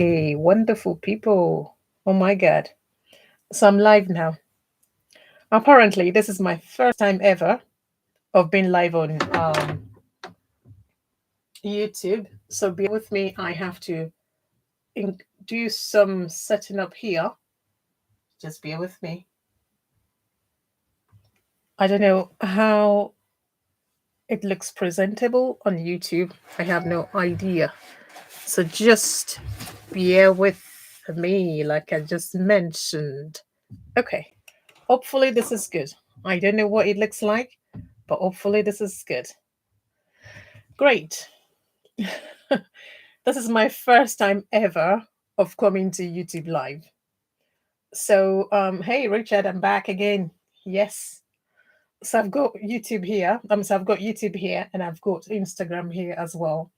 Hey, wonderful people. Oh my God. So I'm live now. Apparently, this is my first time ever of being live on YouTube. So bear with me. I have to do some setting up here. Just bear with me. I don't know how it looks presentable on YouTube. I have no idea. So just bear with me, like I just mentioned. Okay. Hopefully, this is good. I don't know what it looks like, but hopefully, this is good. Great. This is my first time ever of coming to YouTube Live. So, hey, Richard, I'm back again. Yes. So I've got YouTube here. So I've got YouTube here, and I've got Instagram here as well.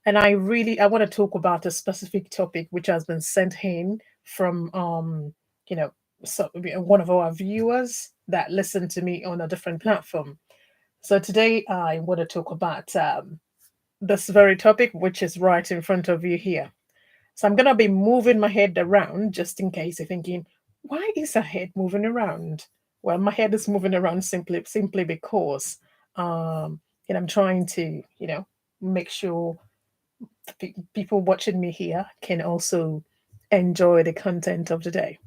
And I want to talk about a specific topic which has been sent in from you know, so one of our viewers that listen to me on a different platform. So today I want to talk about this very topic, which is right in front of you here. So I'm gonna be moving my head around just in case you're thinking, why is her head moving around? Well, my head is moving around simply because I'm trying to, make sure people watching me here can also enjoy the content of the day.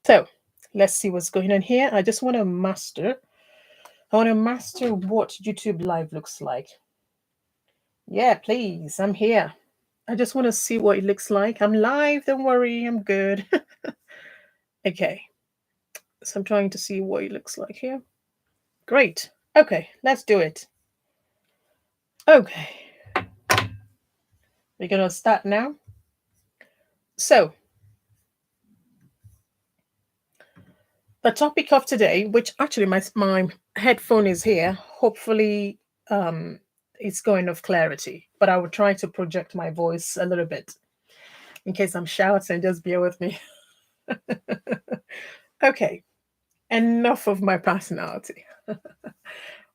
So let's see what's going on here. I want to master what YouTube Live looks like. Yeah, please, I'm here. I just want to see what it looks like. I'm live, don't worry, I'm good. Okay, so I'm trying to see what it looks like here. Great. Okay, let's do it. Okay, we're going to start now. So, the topic of today, which actually my headphone is here, hopefully it's going of clarity, but I will try to project my voice a little bit in case I'm shouting, just bear with me. Okay, enough of my personality.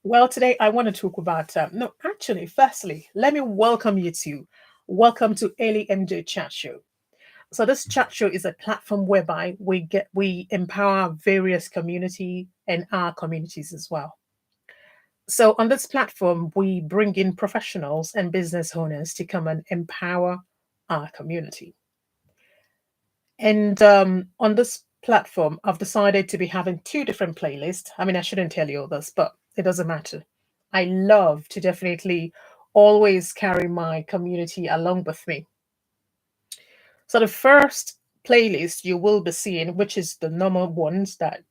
Well, today I want to talk about no, actually, firstly, let me welcome to Elimj Chat Show. So this chat show is a platform whereby we empower various community and our communities as well. So on this platform, we bring in professionals and business owners to come and empower our community. And on this platform, I've decided to be having two different playlists. I mean, I shouldn't tell you all this, but it doesn't matter. I love to definitely always carry my community along with me. So the first playlist you will be seeing, which is the normal ones that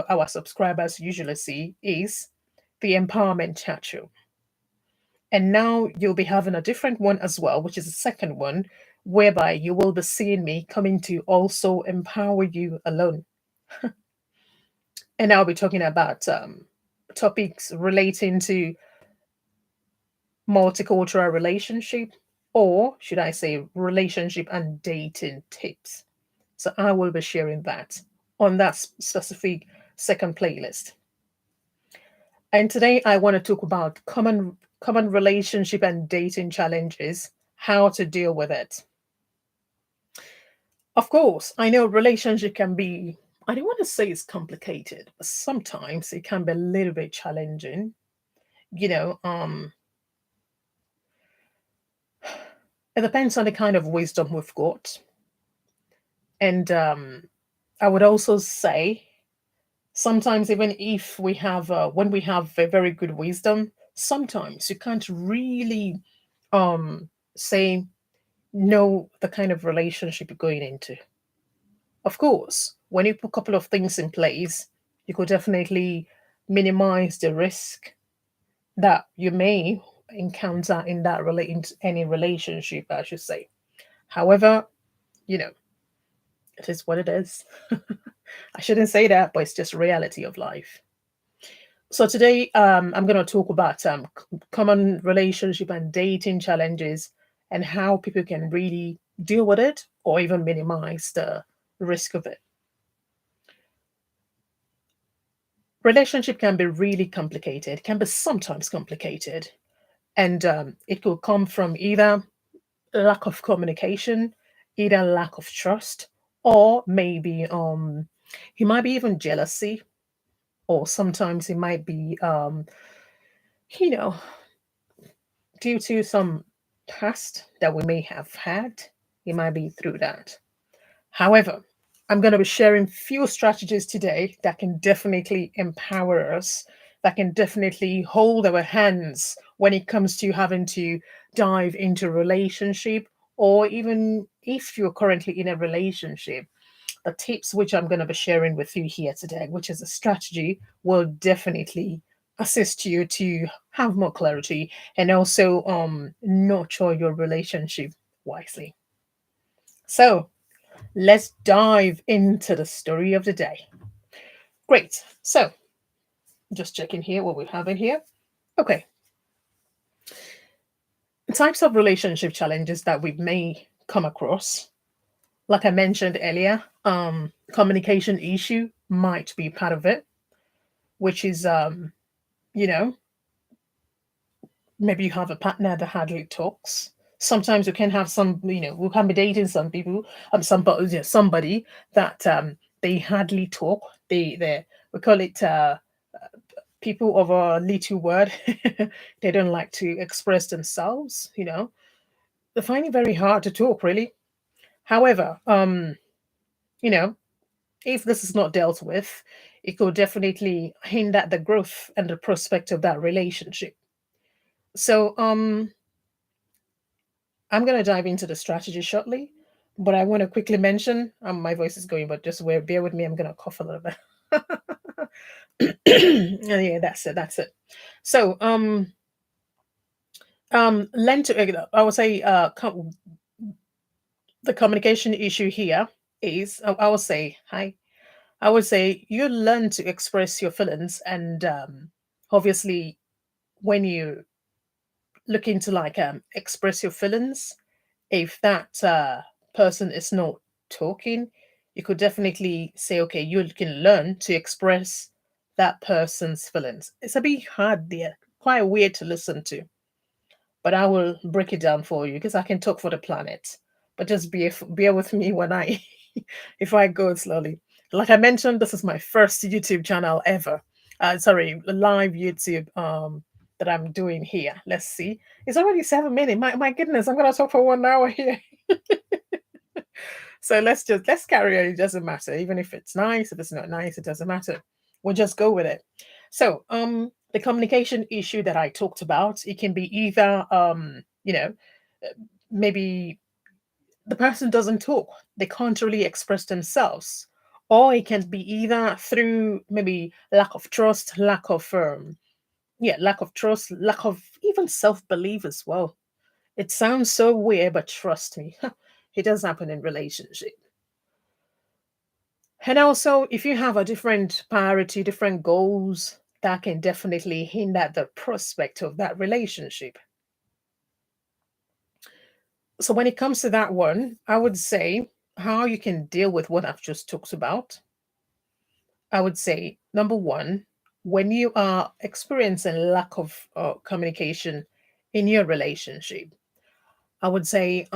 our subscribers usually see, is the Empowerment Chat Show. And now you'll be having a different one as well, which is the second one, whereby you will be seeing me coming to also empower you alone. And I'll be talking about topics relating to multicultural relationship, or should I say relationship and dating tips. So I will be sharing that on that specific second playlist. And today I want to talk about common relationship and dating challenges, how to deal with it. Of course, I know relationship can be, I don't want to say it's complicated, but sometimes it can be a little bit challenging. You know, um it depends on the kind of wisdom we've got. And I would also say sometimes even if we have when we have a very good wisdom, sometimes you can't really say know the kind of relationship you're going into. Of course, when you put a couple of things in place, you could definitely minimize the risk that you may encounter in in any relationship, I should say. However, you know, it is what it is. I shouldn't say that, but it's just reality of life. So today, I'm going to talk about common relationship and dating challenges and how people can really deal with it or even minimize the risk of it. Relationship can be really complicated, can be sometimes complicated, and it could come from either lack of communication either lack of trust, or maybe he might be even jealousy, or sometimes it might be you know due to some past that we may have had. It might be through that. However, I'm going to be sharing few strategies today that can definitely empower us, that can definitely hold our hands when it comes to having to dive into a relationship, or even if you're currently in a relationship. The tips which I'm going to be sharing with you here today, which is a strategy, will definitely assist you to have more clarity and also nurture your relationship wisely. So, let's dive into the story of the day. Great. So, just checking here what we have in here. Okay. Types of relationship challenges that we may come across. Like I mentioned earlier, communication issue might be part of it, which is, you know, maybe you have a partner that hardly talks. Sometimes you can have some, we can be dating some people, somebody that they hardly talk. They we call it people of a little word. They don't like to express themselves. They find it very hard to talk. Really. However, you know, if this is not dealt with, it could definitely hinder the growth and the prospect of that relationship. So, I'm going to dive into the strategy shortly, but I want to quickly mention my voice is going, but just bear with me. I'm going to cough a little bit. Yeah, that's it. That's it. So, learn to. I would say, the communication issue here is. I would say, hi. I would say you learn to express your feelings, and obviously, when you looking to like express your feelings, if that person is not talking, you could definitely say, okay, you can learn to express that person's feelings. It's a bit hard there, quite weird to listen to, but I will break it down for you because I can talk for the planet. But just bear with me when I if I go slowly. Like I mentioned, this is my first YouTube channel ever. Sorry, live YouTube that I'm doing here. Let's see. It's already 7 minutes. My goodness, I'm gonna talk for 1 hour here. So let's carry on. It doesn't matter. Even if it's nice, if it's not nice, it doesn't matter. We'll just go with it. So the communication issue that I talked about, it can be either maybe the person doesn't talk, they can't really express themselves, or it can be either through maybe lack of trust, lack of trust, lack of even self-belief as well. It sounds so weird, but trust me, it does happen in relationship. And also, if you have a different priority, different goals, that can definitely hinder the prospect of that relationship. So when it comes to that one, I would say how you can deal with what I've just talked about. I would say number one, when you are experiencing lack of communication in your relationship, I would say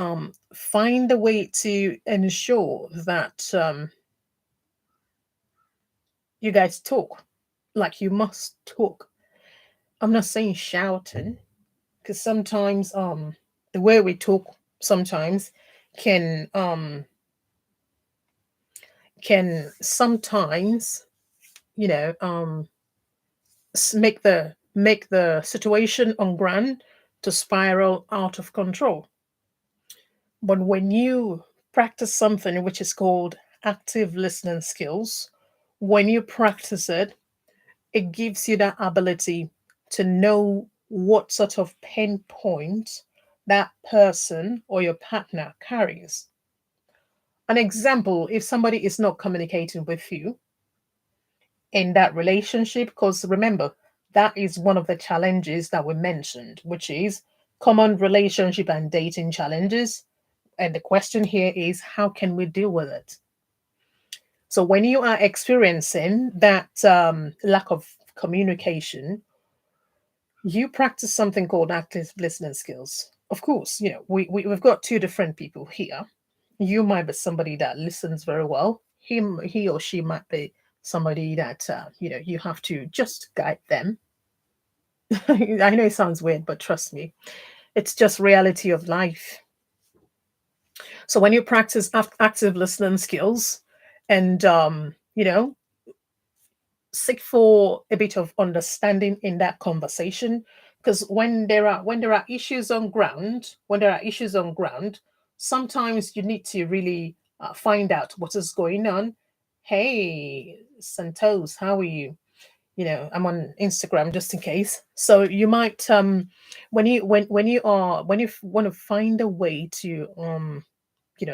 find a way to ensure that you guys talk. Like you must talk. I'm not saying shouting, because sometimes the way we talk sometimes can sometimes you know um make the situation on ground to spiral out of control. But when you practice something which is called active listening skills, when you practice it, it gives you that ability to know what sort of pain point that person or your partner carries. An example, if somebody is not communicating with you in that relationship, because remember, that is one of the challenges that we mentioned, which is common relationship and dating challenges. And the question here is, how can we deal with it? So when you are experiencing that lack of communication, you practice something called active listening skills. Of course, we've got two different people here. You might be somebody that listens very well. He or she might be somebody that you have to just guide them. I know it sounds weird, but trust me, it's just reality of life. So when you practice active listening skills, and seek for a bit of understanding in that conversation, because when there are issues on ground, sometimes you need to really find out what is going on. Hey, Santos, how are you? I'm on Instagram just in case. So you might when you want to find a way to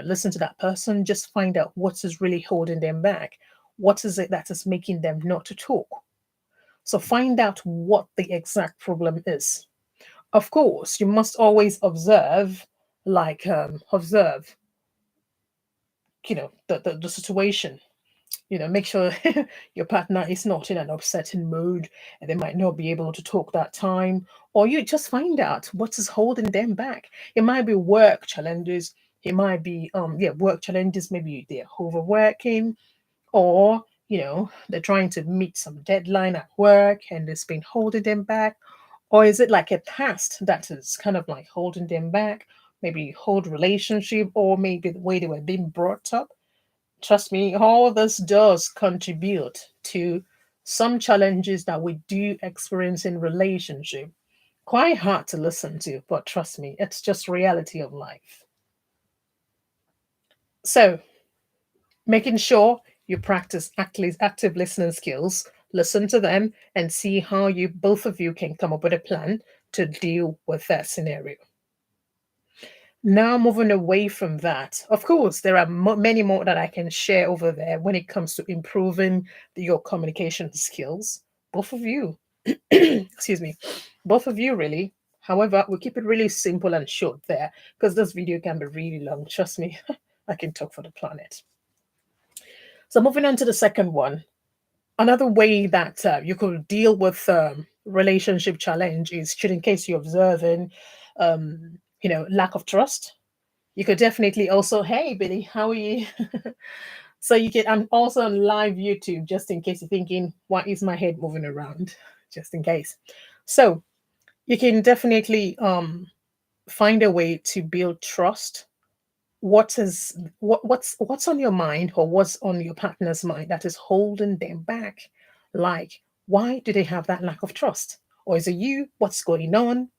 listen to that person, just find out what is really holding them back. What is it that is making them not to talk? So find out what the exact problem is. Of course, you must always observe, observe, the situation. Make sure your partner is not in an upsetting mood and they might not be able to talk that time. Or you just find out what is holding them back. It might be work challenges. It might be work challenges. Maybe they're overworking, or they're trying to meet some deadline at work and it's been holding them back. Or is it like a past that is kind of like holding them back? Maybe hold relationship, or maybe the way they were being brought up. Trust me, all this does contribute to some challenges that we do experience in relationship. Quite hard to listen to, but trust me, it's just reality of life. So making sure you practice active listening skills, listen to them, and see how you both of you can come up with a plan to deal with that scenario. Now, moving away from that, of course, there are many more that I can share over there when it comes to improving your communication skills. Both of you, excuse me, both of you, really. However, we keep it really simple and short there because this video can be really long. Trust me, I can talk for the planet. So, moving on to the second one, another way that you could deal with relationship challenge is, should in case you're observing, lack of trust. You could definitely also, hey Billy, how are you? So you can. I'm also on live YouTube, just in case you're thinking, why is my head moving around? Just in case. So you can definitely find a way to build trust. What's on your mind, or what's on your partner's mind that is holding them back? Like, why do they have that lack of trust? Or is it you? What's going on?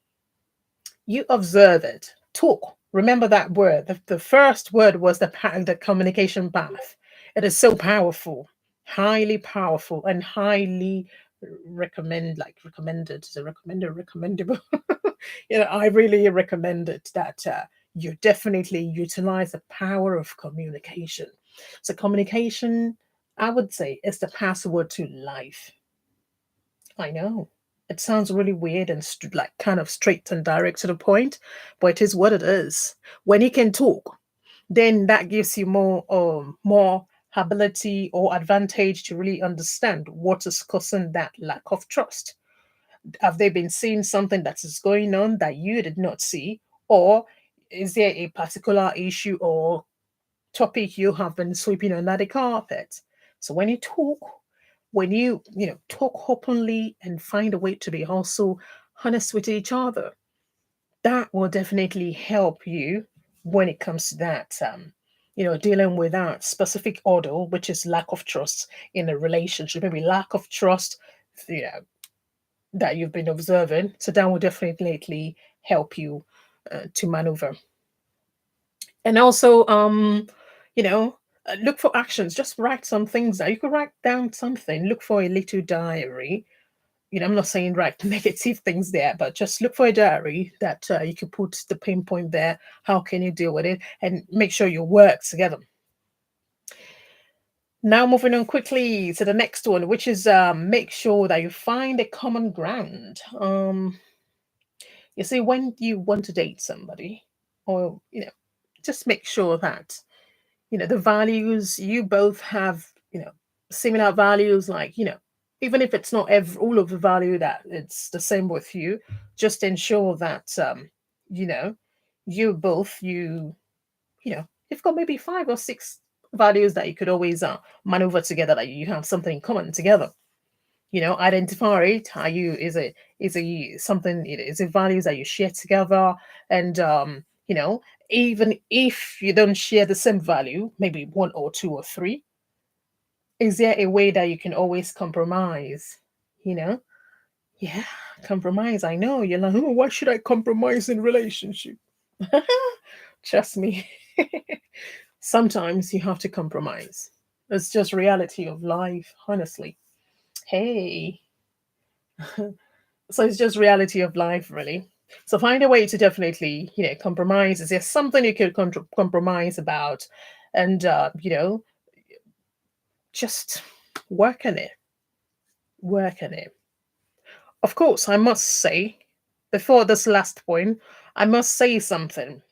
You observe it. Talk. Remember that word. The first word was the communication path. It is so powerful, highly powerful, and highly recommended. Is it recommended, recommendable? I really recommend it that you definitely utilize the power of communication. So communication, I would say, is the password to life. I know. It sounds really weird and like kind of straight and direct to the point, but it is what it is. When you can talk, then that gives you more ability or advantage to really understand what is causing that lack of trust. Have they been seeing something that is going on that you did not see, or is there a particular issue or topic you have been sweeping under the carpet? So when you talk, talk openly and find a way to be also honest with each other, that will definitely help you when it comes to that. Dealing with that specific order, which is lack of trust in a relationship, maybe lack of trust, you know, that you've been observing. So that will definitely help you to maneuver. And also, look for actions. Just write some things down. You could write down something. Look for a little diary. I'm not saying write negative things there, but just look for a diary that you can put the pinpoint there. How can you deal with it? And make sure you work together. Now, moving on quickly to the next one, which is make sure that you find a common ground. You see, when you want to date somebody, or just make sure that the values you both have, similar values, like even if it's not all of the value that it's the same with you, just ensure that you know you both you You've got maybe 5 or 6 values that you could always maneuver together, that you have something in common together. Identify it. Are you is a something, is it values that you share together? And even if you don't share the same value, maybe one or two or three, is there a way that you can always compromise? You know, yeah, compromise. I know you're like, oh, why should I compromise in relationship? Trust me. Sometimes you have to compromise. It's just reality of life, honestly. Hey, so it's just reality of life, really. So find a way to definitely, compromise. Is there something you could compromise about? And just work on it. Work on it. Of course, I must say, before this last point, I must say something.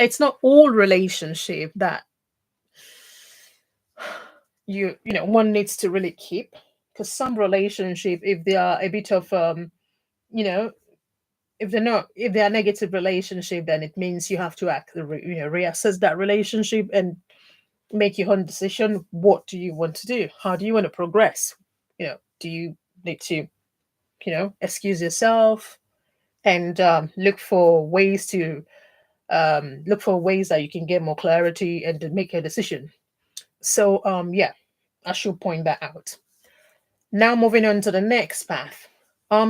It's not all relationship that one needs to really keep, because some relationship, if they are a bit of you know if they are negative relationship, then it means you have to reassess that relationship and make your own decision. What do you want to do? How do you want to progress? Do you need to excuse yourself and look for ways that you can get more clarity and to make a decision. So yeah, I should point that out. Now moving on to the next path.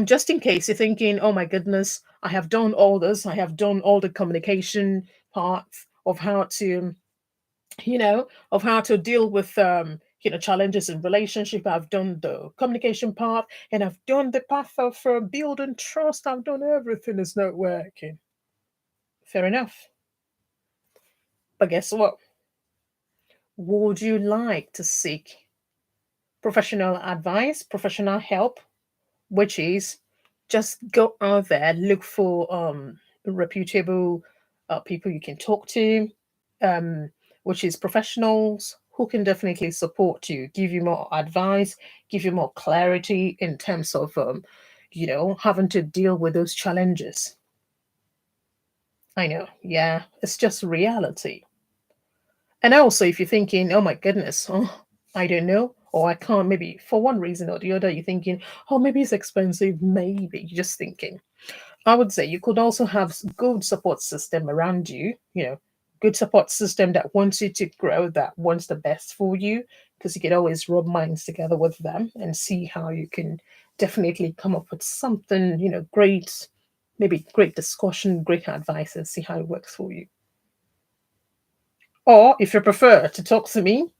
Just in case you're thinking, oh my goodness, I have done all this, I have done all the communication parts of how to, deal with challenges in relationship. I've done the communication part, and I've done the path of building trust. I've done everything. It's not working. Fair enough. But guess what? Would you like to seek professional advice, professional help, which is just go out there, look for reputable people you can talk to, um, which is professionals who can definitely support you, give you more advice, give you more clarity in terms of having to deal with those challenges. I know, yeah, it's just reality. And also, if you're thinking, oh my goodness, oh, I don't know, or I can't, maybe for one reason or the other, you're thinking, oh, maybe it's expensive, maybe you're just thinking. I would say you could also have good support system around you, good support system that wants you to grow, that wants the best for you, because you can always rub minds together with them and see how you can definitely come up with something, great, maybe great discussion, great advice, and see how it works for you. Or if you prefer to talk to me,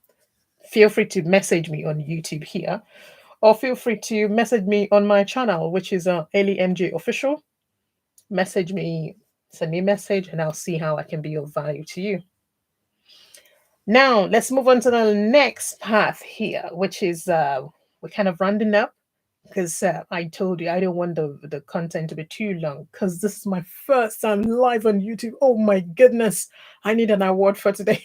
feel free to message me on YouTube here, or feel free to message me on my channel, which is Elimj official. Message me, send me a message, and I'll see how I can be of value to you. Now, let's move on to the next path here, which is we're kind of rounding up, because I told you I don't want the content to be too long, because this is my first time live on YouTube. Oh my goodness, I need an award for today.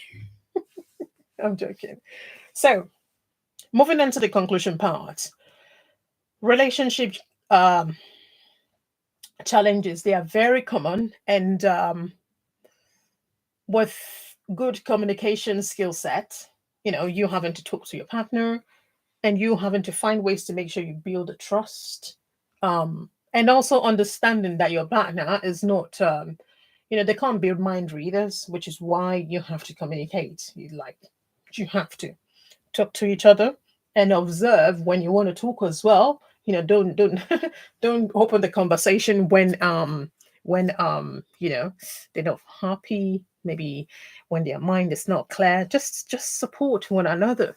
I'm joking. So, moving on to the conclusion part. Relationship um, challenges, they are very common, and with good communication skill set, you having to talk to your partner, and you having to find ways to make sure you build a trust, and also understanding that your partner is not they can't be mind readers, which is why you have to communicate. You have to talk to each other and observe when you want to talk as well. Don't don't open the conversation when they're not happy, maybe when their mind is not clear. Just support one another.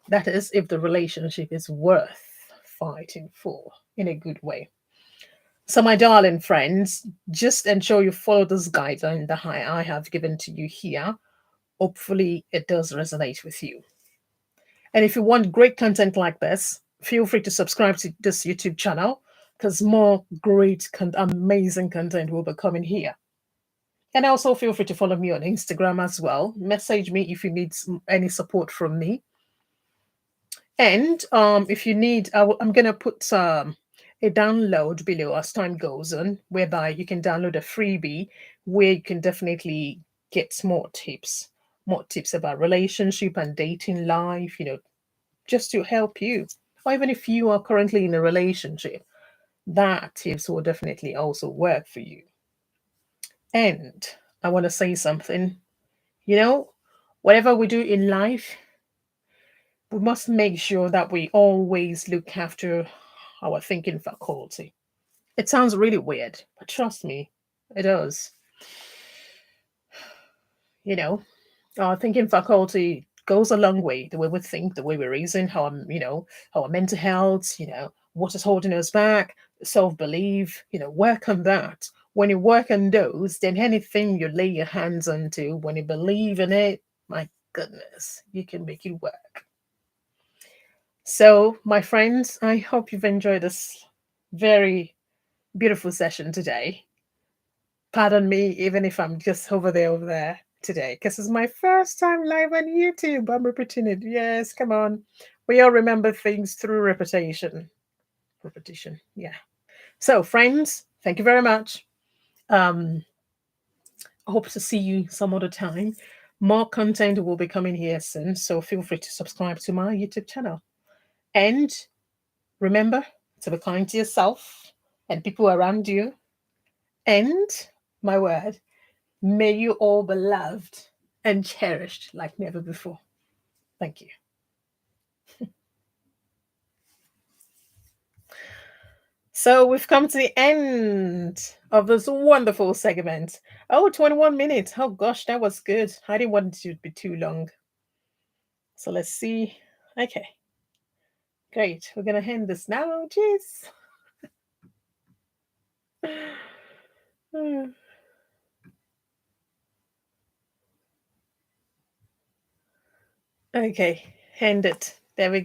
That is, if the relationship is worth fighting for in a good way. So my darling friends, just ensure you follow this guideline that I have given to you here. Hopefully it does resonate with you. And if you want great content like this, feel free to subscribe to this YouTube channel, because more great, amazing content will be coming here. And also feel free to follow me on Instagram as well. Message me if you need any support from me. And if you need, I'm going to put a download below as time goes on, whereby you can download a freebie where you can definitely get more tips about relationship and dating life, just to help you. Or even if you are currently in a relationship, that tips will definitely also work for you. And I want to say something, you know, whatever we do in life, we must make sure that we always look after our thinking faculty. It sounds really weird, but trust me, it does. You know, our thinking faculty goes a long way. The way we think, the way we reason, how our mental health, what is holding us back, self belief, work on that. When you work on those, then anything you lay your hands onto, when you believe in it, my goodness, you can make it work. So, my friends, I hope you've enjoyed this very beautiful session today. Pardon me, even if I'm just over there today, because it's my first time live on YouTube. I'm repeating it. Yes, come on. We all remember things through repetition. Repetition, yeah. So, friends, thank you very much. Um, I hope to see you some other time. More content will be coming here soon, so feel free to subscribe to my YouTube channel. And remember to be kind to yourself and people around you. And my word, may you all be loved and cherished like never before. Thank you. So we've come to the end of this wonderful segment. Oh, 21 minutes. Oh gosh, that was good. I didn't want it to be too long. So let's see. Okay, great. We're going to end this now. Cheers. Okay, end it. There we go.